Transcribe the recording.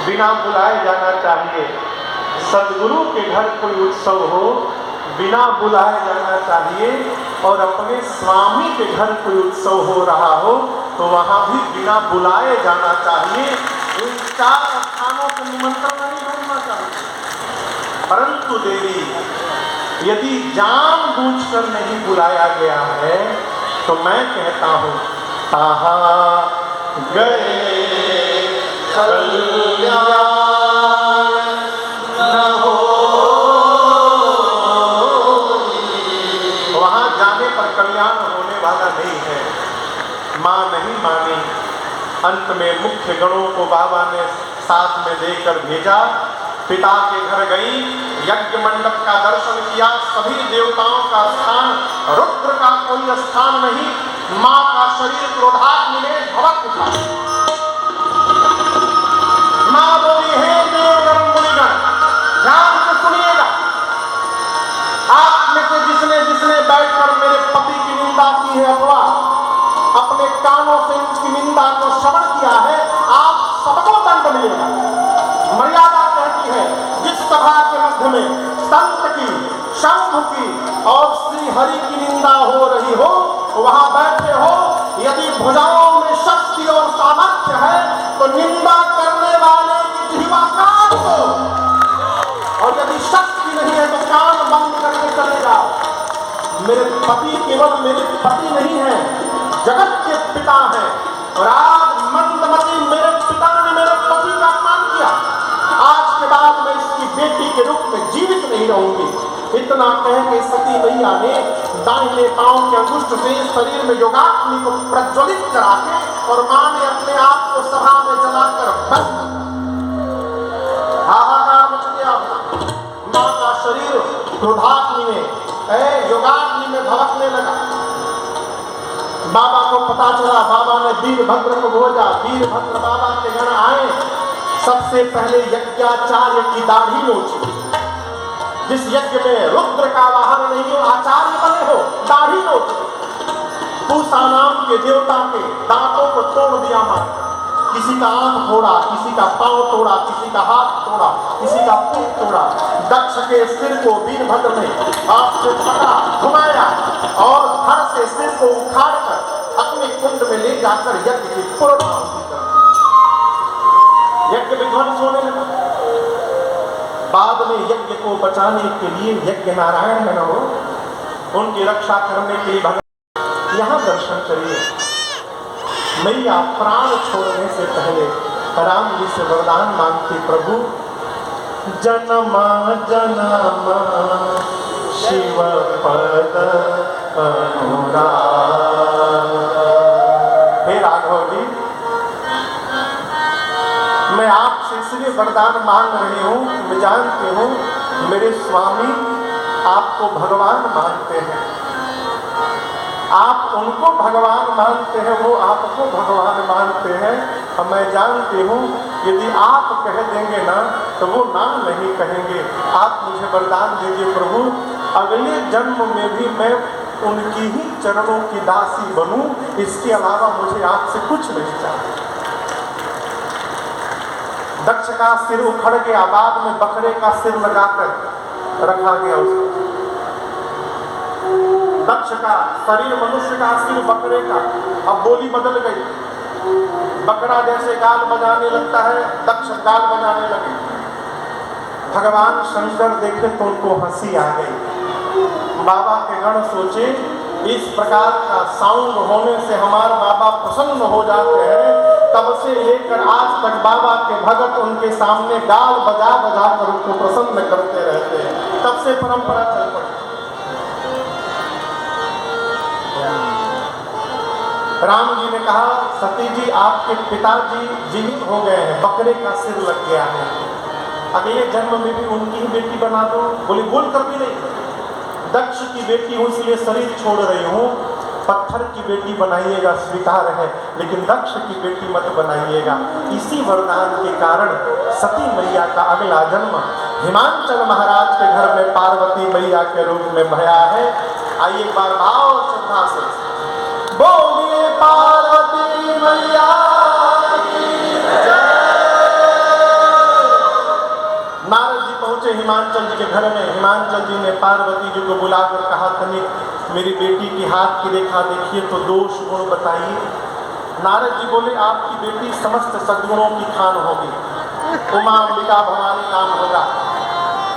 बिना बुलाए जाना चाहिए। सदगुरु के घर कोई उत्सव हो, बिना बुलाए जाना चाहिए। और अपने स्वामी के घर कोई उत्सव हो रहा हो तो वहां भी बिना बुलाए जाना चाहिए। इन 4 स्थानों को निमंत्रण नहीं भेजना चाहिए। परंतु देवी, यदि जानबूझकर नहीं बुलाया गया है तो मैं कहता हूं, ताहा गए कल्याण न हो। वहां जाने पर कल्याण होने वाला नहीं है। मां नहीं मानी। अंत में मुख्य गणों को बाबा ने साथ में देकर भेजा। पिता के घर गई, यज्ञ मंडप का दर्शन किया। सभी देवताओं का स्थान, रुद्र का कोई स्थान नहीं। मां का शरीर क्रोधाग्नि में भड़क उठा। मां बोली, हे देवगण मुनिगण, ध्यान से सुनिएगा। आप में से जिसने बैठकर मेरे पति की निंदा की है अथवा अपने कानों से उनकी निंदा को श्रवण किया है, आप सबको दंड मिलेगा। मर्यादा कहती है, जिस सभा के मध्य में संत की, शंभु की और श्री हरि की निंदा हो रही हो, वहां बैठे हो। यदि भुजाओं में शक्ति और सामर्थ्य है तो निंदा करने वाले की जिह्वा काट दो, और यदि शक्ति नहीं है तो कान बंद करके चले जाओ। मेरे पति केवल मेरे पति नहीं है, जगत के पिता हैं। और आज मंदमती मेरे पिता ने मेरे पति का अपमान किया। आज के बाद मैं इसकी बेटी के रूप में जीवित नहीं रहूंगी। इतना कह के सती मैया ने दाहिने पांव के अंगुष्ठ से शरीर में योगाग्नि को प्रज्वलित करा के और मां ने अपने आप को सभा में जलाकर बंद। हाहाकार मच गया। मां का शरीर क्रोधाग्नि में, योगाग्नि में भड़कने लगा। बाबा को पता चला। बाबा ने वीरभद्र को भेजा। वीरभद्र बाबा के घर आए। सबसे पहले यज्ञाचार्य की दाढ़ी नोची। जिस यज्ञ में रुद्र का वाहन नहीं हो, आचार्य बने हो, दाढ़ी नोची। पूसा नाम के देवता के दांतों को तोड़ दिया मां। किसी का आंख तोड़ा, किसी का पांव तोड़ा, किसी का हाथ तोड़ा, किसी का पीठ तोड़ा। दक्ष के सिर को वीरभद्र ने हाथ से पकड़ा, घुमाया और धड़ से सिर को उखाड़कर अपने कुंड में ले जाकर यज्ञ की पूर्णाहुति कर दी। यज्ञ विध्वंस होने लगा। बाद में यज्ञ को बचाने के लिए यज्ञ नारायण है ना, वो उनकी रक्षा करने के लिए भगवान यहाँ दर्शन करिए। मैया प्राण छोड़ने से पहले राम जी से वरदान मांगती, प्रभु जन्मा जन्मा शिव पद अनुराग। हे राघव जी, मैं आपसे इसलिए वरदान मांग रही हूँ, मैं जानती हूँ मेरे स्वामी आपको भगवान मानते हैं। आप उनको भगवान मानते हैं, वो आपको भगवान मानते हैं। और मैं जानती हूँ यदि आप कह देंगे ना तो वो ना नहीं कहेंगे। आप मुझे वरदान दीजिए प्रभु, अगले जन्म में भी मैं उनकी ही चरणों की दासी बनूं। इसके अलावा मुझे आपसे कुछ नहीं चाहिए। दक्ष का सिर उखड़ गया। बाद में बकरे का सिर लगाकर रखा गया उसको। दक्ष का शरीर मनुष्य का, सिर बकरे का। अब बोली बदल गई। बकरा जैसे गाल बजाने लगता है, दक्ष गाल बजाने लगे। भगवान शंकर देखे तो उनको हंसी आ गई। बाबा के गण सोचे, इस प्रकार का साउंड होने से हमारे बाबा प्रसन्न हो जाते हैं। तब से लेकर आज तक बाबा के भगत उनके सामने गाल बजा बजा कर उनको प्रसन्न करते रहते हैं। तब से परंपरा चल पड़ी। राम जी ने कहा, सती जी आपके पिताजी जीवित हो गए हैं, बकरे का सिर लग गया है, अगले जन्म में भी उनकी ही बेटी बना दो। बोली बोल कर भी नहीं, दक्ष की बेटी हूँ इसलिए शरीर छोड़ रही हूँ। पत्थर की बेटी बनाइएगा स्वीकार है, लेकिन दक्ष की बेटी मत बनाइएगा। इसी वरदान के कारण सती मैया का अगला जन्म हिमांचल महाराज के घर में पार्वती मैया के रूप में भया है। आइए एक बार भाव श्रद्धा से बोलिए पार्वती मैया की जय। हिमांचल जी के घर में हिमांचल जी ने पार्वती जी को बुलाकर कहा, तनिक मेरी बेटी की हाथ की रेखा देखिए तो दोष गुण बताइए। नारद जी बोले, आपकी बेटी समस्त सद्गुणों की खान होगी, उमा अंबिका भवानी नाम होगा।